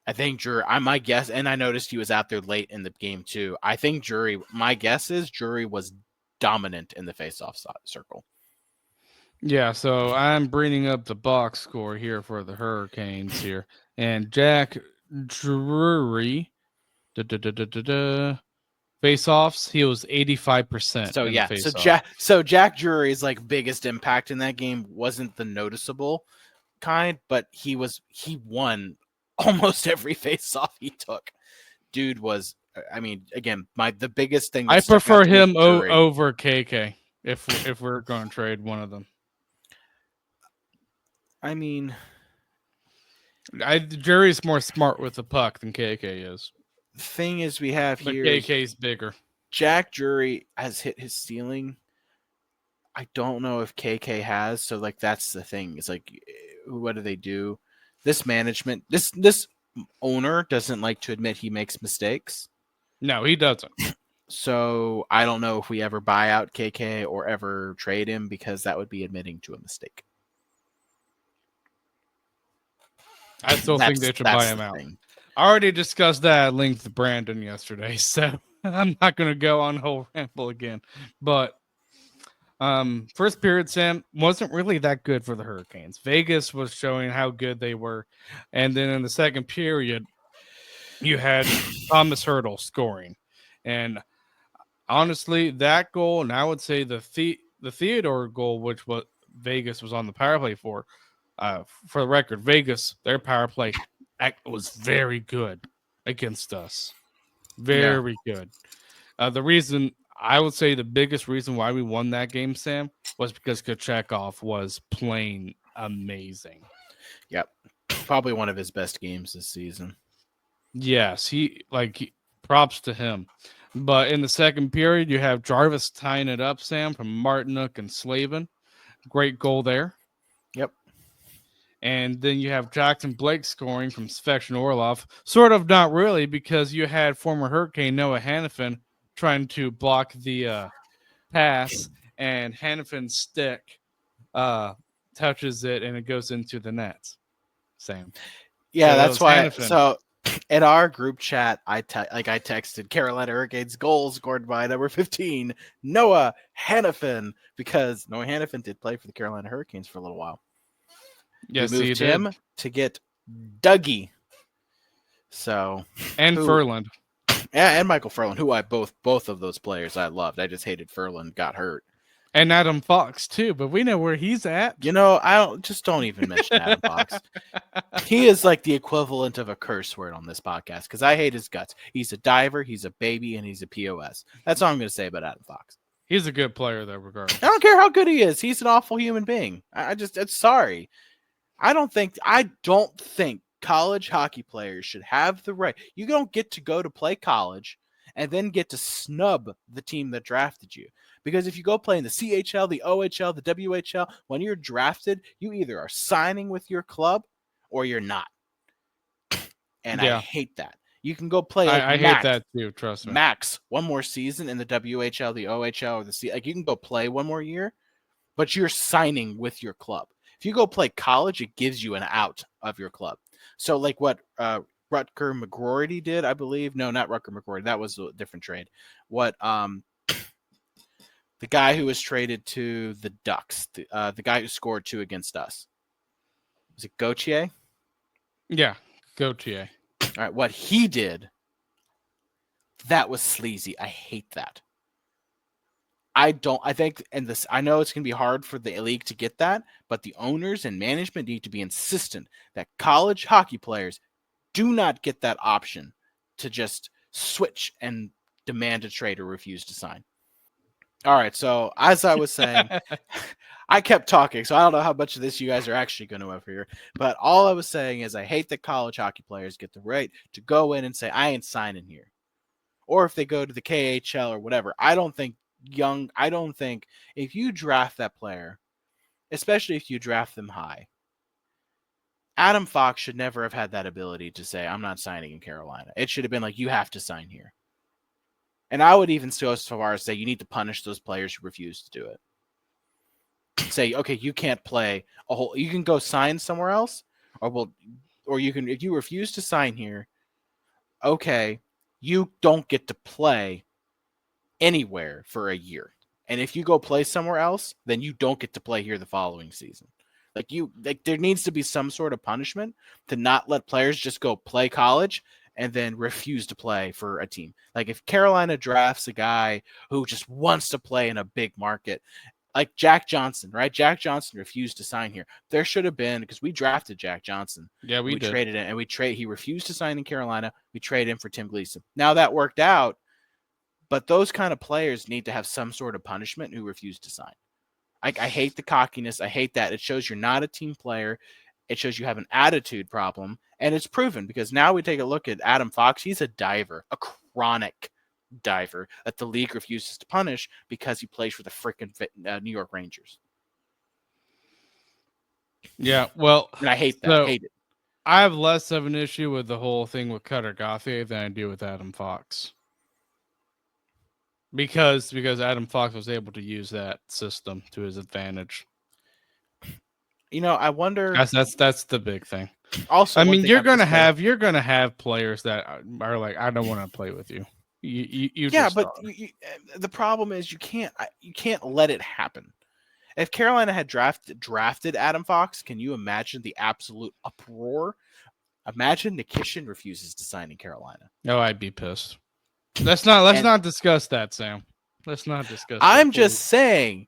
I think Drury, my guess, and I noticed he was out there late in the game too. I think my guess is Drury was dominant in the face-off circle. Yeah, so I'm bringing up the box score here for the Hurricanes here. And Jack Drury, face-offs, he was 85%. So yeah, so Jack Drury's like biggest impact in that game wasn't the noticeable kind, but he won almost every face-off he took. Dude was, I mean, again, the biggest thing. I prefer him over KK if we're going to trade one of them. I mean, Drury's more smart with the puck than KK is. The thing is, we have but here KK's bigger. Jack Drury has hit his ceiling. I don't know if KK has, so like that's the thing. It's like, what do they do? This management, this owner doesn't like to admit he makes mistakes. No, he doesn't. So I don't know if we ever buy out KK or ever trade him, because that would be admitting to a mistake. I still think they should buy That's him the out. thing. I already discussed that at length with Brandon yesterday, so I'm not going to go on whole ramble again. But first period, Sam, wasn't really that good for the Hurricanes. Vegas was showing how good they were, and then in the second period, you had Thomas Hurdle scoring, and honestly, that goal, and I would say the Theodore goal, which was Vegas was on the power play for the record, Vegas their power play was very good against us, Yeah. very good. The reason I would say the biggest reason why we won that game, Sam, was because Kochekov was playing amazing. Yep. Probably one of his best games this season. Yes, props to him. But in the second period, you have Jarvis tying it up, Sam, from Martinook and Slavin. Great goal there. Yep. And then you have Jackson Blake scoring from Svechkin Orlov. Sort of not really, because you had former Hurricane Noah Hannafin trying to block the pass, and Hannafin's stick touches it, and it goes into the net. Sam. Yeah, So that that's was why. Hannafin. So in our group chat, I texted Carolina Hurricanes goal scored by number 15, Noah Hannafin, because Noah Hannafin did play for the Carolina Hurricanes for a little while. Yes, we moved he him did. to get Dougie. So And Furland. Yeah, and Michael Furlan, who I both of those players I loved. I just hated Furlan got hurt. And Adam Fox too, but we know where he's at. You know, don't even mention Adam Fox. He is like the equivalent of a curse word on this podcast because I hate his guts. He's a diver, he's a baby, and he's a POS. That's all I'm going to say about Adam Fox. He's a good player, though, regardless. I don't care how good he is. He's an awful human being. It's sorry. I don't think college hockey players should have the right. You don't get to go to play college and then get to snub the team that drafted you. Because if you go play in the CHL, the OHL, the WHL, when you're drafted, you either are signing with your club or you're not. And I hate that. You can go play I hate that too, trust me. Max one more season in the WHL, the OHL, or the C. Like you can go play one more year, but you're signing with your club. If you go play college, it gives you an out of your club. So like what Rutger McGroarty did, I believe. No, not Rutger McGroarty. That was a different trade. What the guy who was traded to the Ducks, the guy who scored 2 against us. Was it Gauthier? Yeah, Gauthier. All right, what he did, that was sleazy. I hate that. I think, and this, I know it's going to be hard for the league to get that, but the owners and management need to be insistent that college hockey players do not get that option to just switch and demand a trade or refuse to sign. All right, so as I was saying, I kept talking, so I don't know how much of this you guys are actually going to overhear, but all I was saying is I hate that college hockey players get the right to go in and say, I ain't signing here. Or if they go to the KHL or whatever, I don't think if you draft that player, especially if you draft them high, Adam Fox should never have had that ability to say, I'm not signing in Carolina. It should have been like, you have to sign here. And I would even go so far as say you need to punish those players who refuse to do it. Say, okay, you can't play a whole. You can go sign somewhere else, or you can, if you refuse to sign here, okay, you don't get to play anywhere for a year. And if you go play somewhere else, then you don't get to play here the following season. There needs to be some sort of punishment to not let players just go play college and then refuse to play for a team. Like if Carolina drafts a guy who just wants to play in a big market, like Jack Johnson, right? Jack Johnson refused to sign here. There should have been, because we drafted Jack Johnson. Yeah, we did. Traded him, and he refused to sign in Carolina. We traded him for Tim Gleason. Now that worked out, but those kind of players need to have some sort of punishment who refuse to sign. I hate the cockiness. I hate that. It shows you're not a team player. It shows you have an attitude problem, and it's proven because now we take a look at Adam Fox. He's a diver, a chronic diver that the league refuses to punish because he plays for the freaking New York Rangers. Yeah, well, and I hate that. So I hate it. I have less of an issue with the whole thing with Cutter Gauthier than I do with Adam Fox. Because Adam Fox was able to use that system to his advantage. You know, I wonder. That's the big thing. Also, I one mean, thing I'm just saying, you're gonna have players that are like, I don't want to play with you. You yeah, just but are. the problem is you can't let it happen. If Carolina had drafted Adam Fox, can you imagine the absolute uproar? Imagine Nikishin refuses to sign in Carolina. Oh, I'd be pissed. Let's And not discuss that, Sam. Let's not discuss that, I'm please. just saying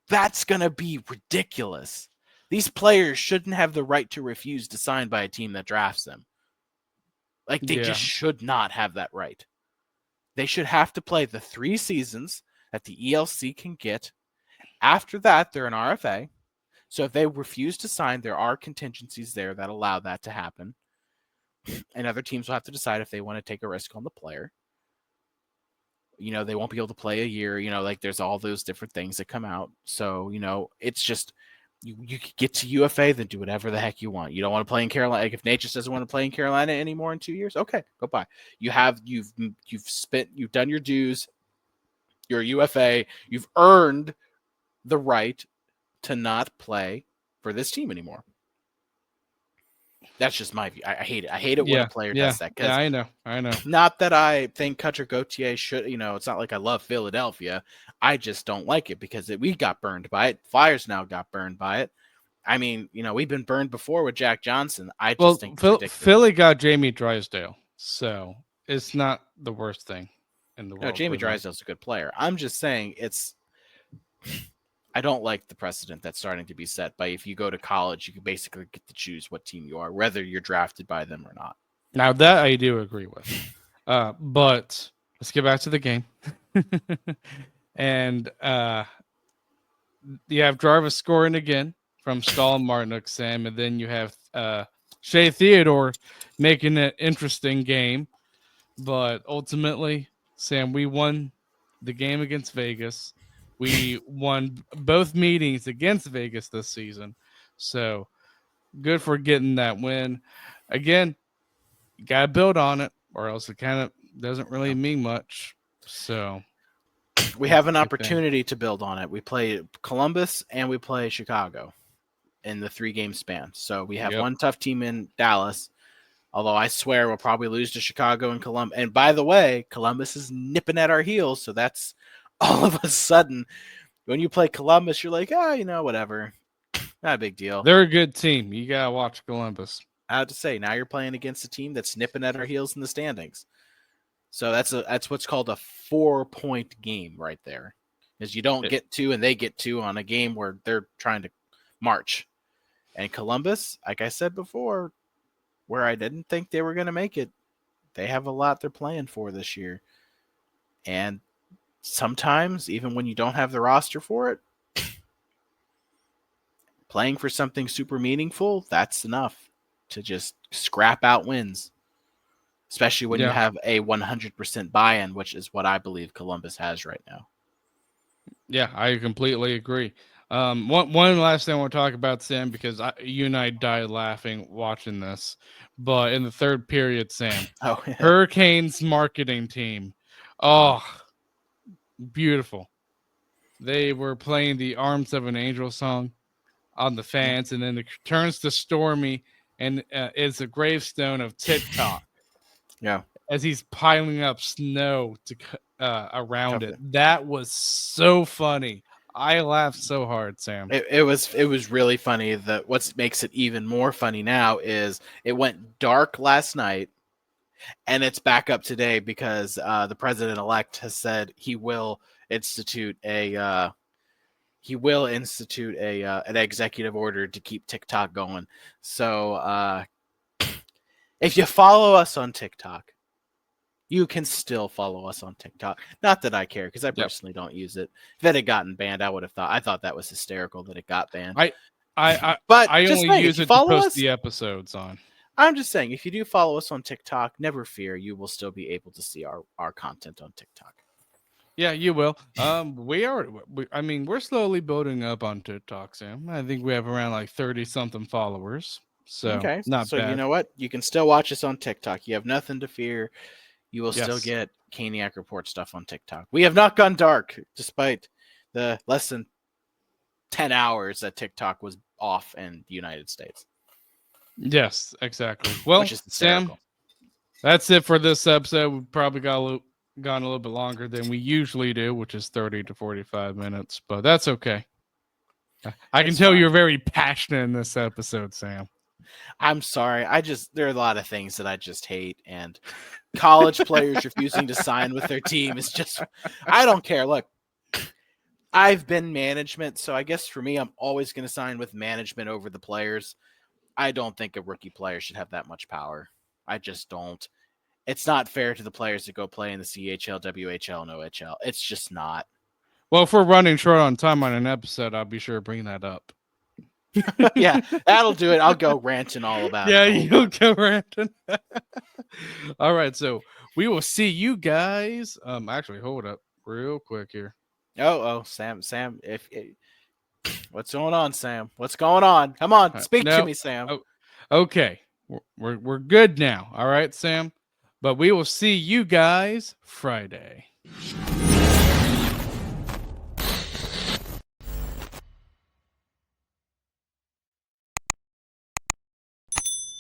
that's going to be ridiculous. These players shouldn't have the right to refuse to sign by a team that drafts them. Like, they Yeah. just should not have that right. They should have to play the 3 seasons that the ELC can get. After that, they're an RFA. So if they refuse to sign, there are contingencies there that allow that to happen. And other teams will have to decide if they want to take a risk on the player. They won't be able to play a year. Like, there's all those different things that come out. So, it's just you could get to UFA, then do whatever the heck you want. You don't want to play in Carolina. Like, if Nate just doesn't want to play in Carolina anymore in 2 years, okay, go by. You've done your dues. You're a UFA. You've earned the right to not play for this team anymore. That's just my view. I hate it. I hate it when a player does that. Yeah, I know. Not that I think Cutter Gauthier should, it's not like I love Philadelphia. I just don't like it because we got burned by it. Flyers now got burned by it. I mean, we've been burned before with Jack Johnson. I just think it's ridiculous. Philly got Jamie Drysdale, so it's not the worst thing in the world. No, Jamie Drysdale's a good player. I'm just saying I don't like the precedent that's starting to be set by if you go to college, you can basically get to choose what team you are, whether you're drafted by them or not. Now that I do agree with. But let's get back to the game. And you have Jarvis scoring again from Stahl and Martinook, Sam, and then you have Shea Theodore making an interesting game. But ultimately, Sam, we won the game against Vegas. We won both meetings against Vegas this season. So good for getting that win. Again, you got to build on it, or else it kind of doesn't really mean much. So we have an opportunity to build on it. We play Columbus and we play Chicago in the 3-game span. So we have one tough team in Dallas, although I swear we'll probably lose to Chicago and Columbus. And by the way, Columbus is nipping at our heels. So that's all of a sudden when you play Columbus, you're like, whatever. Not a big deal. They're a good team. You got to watch Columbus. I have to say, now you're playing against a team that's nipping at our heels in the standings. So that's what's called a 4-point game right there. Is you don't get 2 and they get 2 on a game where they're trying to march. And Columbus, like I said before, where I didn't think they were going to make it, they have a lot they're playing for this year. And sometimes, even when you don't have the roster for it, playing for something super meaningful, that's enough to just scrap out wins. Especially when you have a 100% buy-in, which is what I believe Columbus has right now. Yeah, I completely agree. One last thing I want to talk about, Sam, because you and I died laughing watching this. But in the third period, Sam, Hurricanes marketing team. Oh, beautiful. They were playing the Arms of an Angel song on the fans, and then it turns to Stormy, and it's a gravestone of TikTok. Yeah. As he's piling up snow to around it. That was so funny. I laughed so hard, Sam. It was really funny. What makes it even more funny now is it went dark last night, and it's back up today because the president-elect has said he will institute an executive order to keep TikTok going. So if you follow us on TikTok, you can still follow us on TikTok. Not that I care, because I personally don't use it. If it had gotten banned, I thought that was hysterical that it got banned. But I only use it to post the episodes on. I'm just saying, if you do follow us on TikTok, never fear, you will still be able to see our content on TikTok. Yeah, you will. We're slowly building up on TikTok, Sam. I think we have around like 30-something followers. So okay, not bad. You know what? You can still watch us on TikTok. You have nothing to fear. You will still get Caniac Report stuff on TikTok. We have not gone dark, despite the less than 10 hours that TikTok was off in the United States. Yes, exactly. Well, which is Sam, hysterical. that's it for this episode. We probably gone a little bit longer than we usually do, which is 30 to 45 minutes, but that's okay. I can It's tell fine. you're very passionate in this episode, Sam. I'm sorry. There are a lot of things that I just hate, and college players refusing to sign with their team is just. I don't care. Look, I've been management, so I guess for me, I'm always going to sign with management over the players. I don't think a rookie player should have that much power. I just don't. It's not fair to the players to go play in the CHL, WHL, and OHL. It's just not. Well, if we're running short on time on an episode, I'll be sure to bring that up. Yeah, that'll do it. I'll go ranting all about yeah, it. Yeah, you'll go ranting. All right, so we will see you guys. Actually, hold up real quick here. Sam, what's going on, Sam? What's going on? Come on, speak to me, Sam. Oh, okay, we're good now. All right, Sam. But we will see you guys Friday.